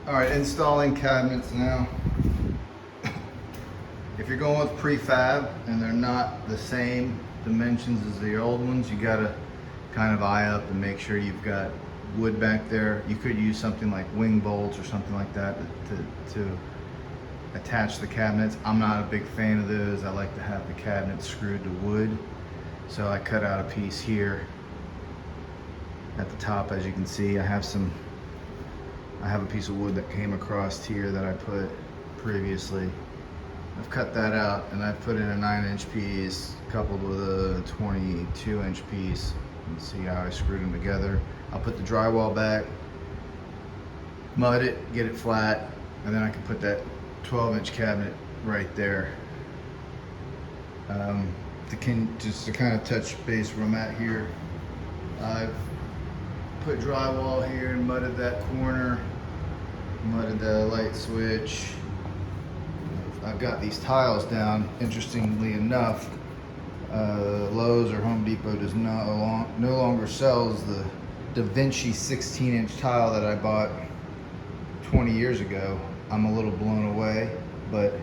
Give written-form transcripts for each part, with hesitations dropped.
All right, installing cabinets now. If you're going with prefab and they're not the same dimensions as the old ones, you gotta kind of eye up and make sure you've got wood back there. You could use something like wing bolts or something like that to attach the cabinets. I'm not a big fan of those. I like to have the cabinets screwed to wood. So I cut out a piece here at the top. As you can see, I have a piece of wood that came across here that I put previously. I've cut that out and I've put in a 9-inch piece coupled with a 22-inch piece. You can see how I screwed them together. I'll put the drywall back, mud it, get it flat, and then I can put that 12-inch cabinet right there. Just to kind of touch base where I'm at here, I've put drywall here and mudded that corner, mudded the light switch. I've got these tiles down. Interestingly enough, Lowe's or Home Depot does no longer sells the Da Vinci 16-inch tile that I bought 20 years ago. I'm a little blown away, but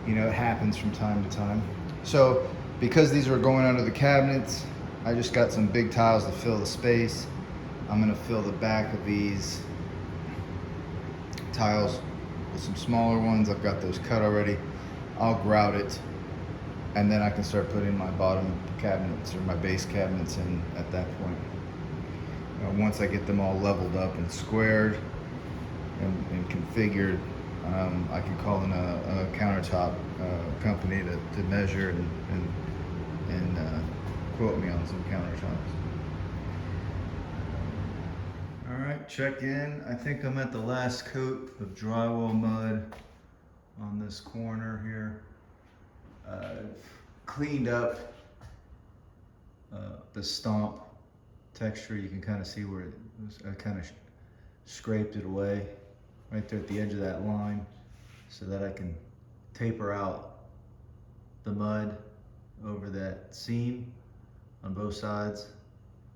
you know, it happens from time to time. So because these are going under the cabinets, I just got some big tiles to fill the space. I'm gonna fill the back of these tiles with some smaller ones. I've got those cut already. I'll grout it, and then I can start putting my bottom cabinets or my base cabinets in at that point. Once I get them all leveled up and squared and configured, I can call in a countertop company to measure and quote me on some countertops. All right, check in. I think I'm at the last coat of drywall mud on this corner here. I've cleaned up the stomp texture. You can kind of see where I kind of scraped it away right there at the edge of that line so that I can taper out the mud over that seam on both sides.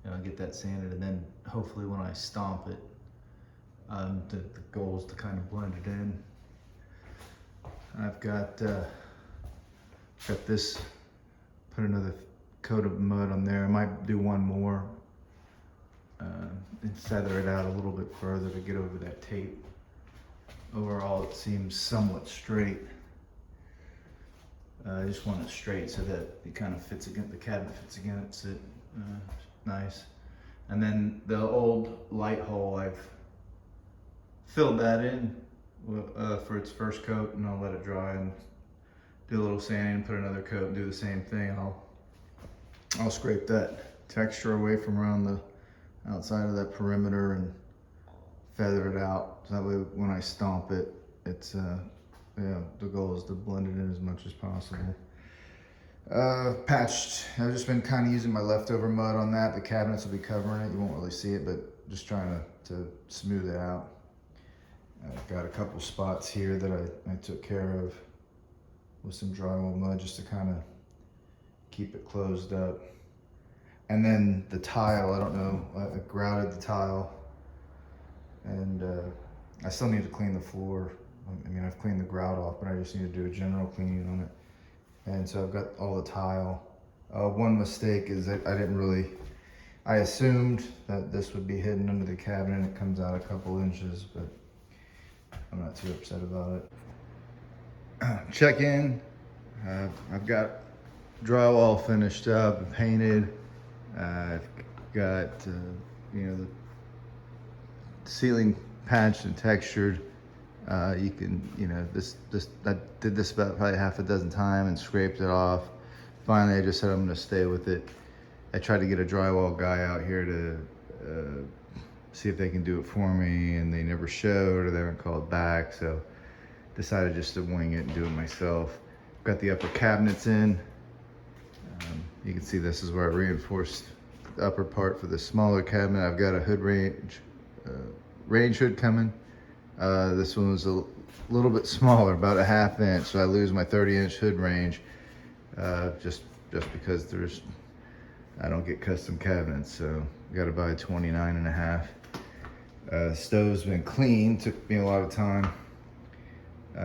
And I'll get that sanded, and then hopefully when I stomp it, the goal is to kind of blend it in. I've got this, put another coat of mud on there. I might do one more and feather it out a little bit further to get over that tape. Overall, it seems somewhat straight. I just want it straight so that it kind of fits against the cabinet, fits against it. Nice. And then the old light hole, I've filled that in for its first coat, and I'll let it dry and do a little sanding, put another coat and do the same thing. I'll scrape that texture away from around the outside of that perimeter and feather it out. So that way when I stomp it, it's the goal is to blend it in as much as possible. Patched. I've just been kind of using my leftover mud on that. The cabinets will be covering it. You won't really see it, but just trying to smooth it out. I've got a couple spots here that I took care of with some drywall mud just to kind of keep it closed up. And then the tile, I don't know, I grouted the tile, and I still need to clean the floor. I mean, I've cleaned the grout off, but I just need to do a general cleaning on it. And so I've got all the tile. One mistake is that I assumed that this would be hidden under the cabinet. It comes out a couple inches, but I'm not too upset about it. Check in. I've got drywall finished up, painted. I've got the ceiling patched and textured. You can, I did this about probably half a dozen times and scraped it off. Finally, I just said I'm gonna stay with it. I tried to get a drywall guy out here to see if they can do it for me, and they never showed, or they haven't called back, so decided just to wing it and do it myself. Got the upper cabinets in. You can see this is where I reinforced the upper part for the smaller cabinet. I've got a hood range hood coming. This one was a little bit smaller, about a 1/2 inch, so I lose my 30-inch hood range just because I don't get custom cabinets, so I got to buy 29.5. Stove's been clean, took me a lot of time.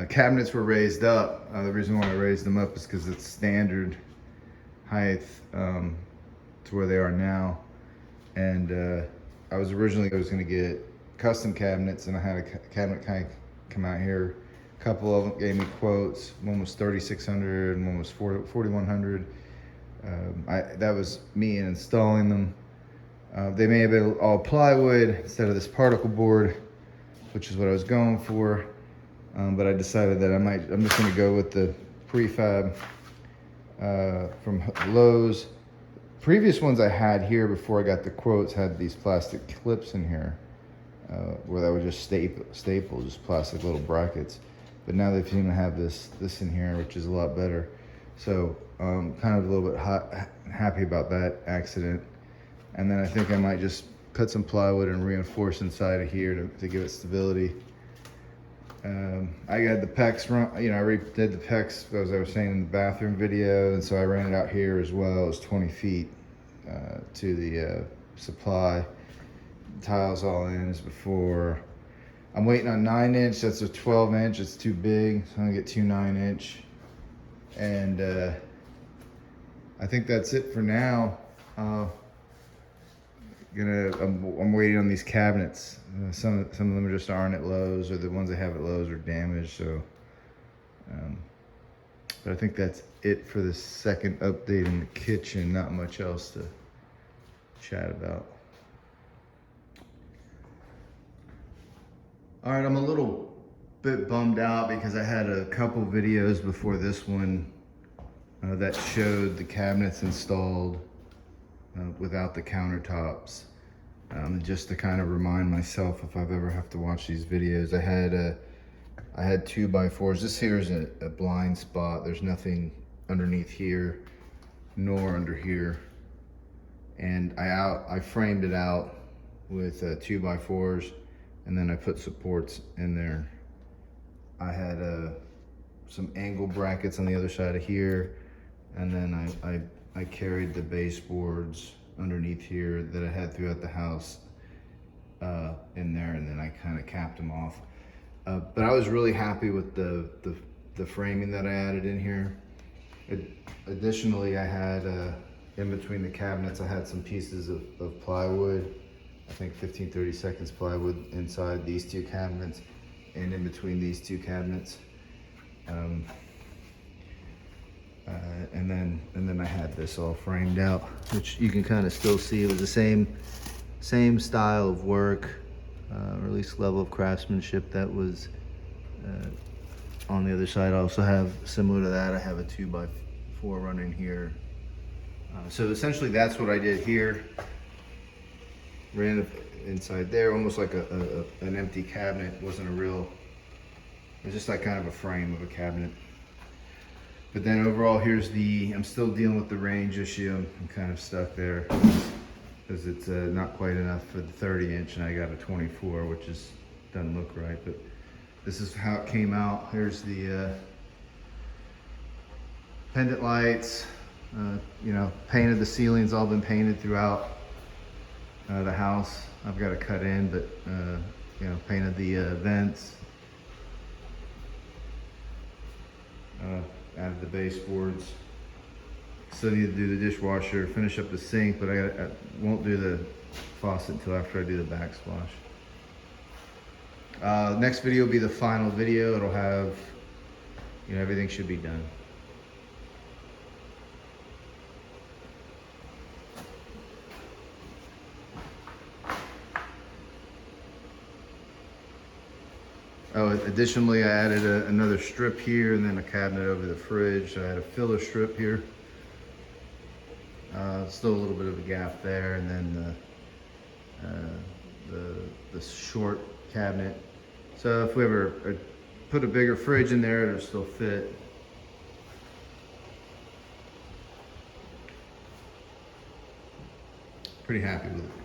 Cabinets were raised up. The reason why I raised them up is because it's standard height to where they are now. And I was going to get custom cabinets, and I had a cabinet kind of come out here. A couple of them gave me quotes. One was $3,600 and one was $4,100. That was me installing them. They may have been all plywood instead of this particle board, which is what I was going for. But I decided that I'm just gonna go with the prefab from Lowe's. Previous ones I had here before I got the quotes had these plastic clips in here, where that would just staple, just plastic little brackets. But now they seem to have this in here, which is a lot better. So kind of a little bit happy about that accident. And then I think I might just cut some plywood and reinforce inside of here to give it stability. I got the pecs run, I redid the pecs, as I was saying in the bathroom video, and so I ran it out here as well. It was 20 feet to the supply. Tiles all in as before. I'm waiting on 9-inch, that's a 12-inch, it's too big, so I'm gonna get 2 9-inch. And I think that's it for now. I'm waiting on these cabinets. Some of them just aren't at Lowe's, or the ones I have at Lowe's are damaged. So, but I think that's it for the second update in the kitchen. Not much else to chat about. All right, I'm a little bit bummed out because I had a couple videos before this one that showed the cabinets installed without the countertops, just to kind of remind myself if I've ever have to watch these videos. I had 2x4s. This here is a blind spot. There's nothing underneath here nor under here, and I framed it out with 2x4s, and then I put supports in there. I had some angle brackets on the other side of here, and then I carried the baseboards underneath here that I had throughout the house in there, and then I kind of capped them off. But I was really happy with the framing that I added in here. Additionally, I had in between the cabinets, I had some pieces of plywood, I think 15-30 plywood inside these two cabinets and in between these two cabinets. And then I had this all framed out, which you can kind of still see. It was the same style of work, or at least level of craftsmanship that was on the other side. I also have, similar to that, I have a 2x4 running here. So essentially that's what I did here. Ran it inside there, almost like an empty cabinet. It wasn't a real, it was just like kind of a frame of a cabinet. But then overall, I'm still dealing with the range issue. I'm kind of stuck there because it's not quite enough for the 30-inch, and I got a 24, which doesn't look right. But this is how it came out. Here's the pendant lights. Painted the ceilings, all been painted throughout the house. I've got to cut in, but painted the vents. Added the baseboards. Still need to do the dishwasher, finish up the sink, but I won't do the faucet until after I do the backsplash. Next video will be the final video. It'll have, everything should be done. Oh, additionally, I added another strip here and then a cabinet over the fridge. So I had a filler strip here. Still a little bit of a gap there, and then the short cabinet. So if we ever put a bigger fridge in there, it'll still fit. Pretty happy with it.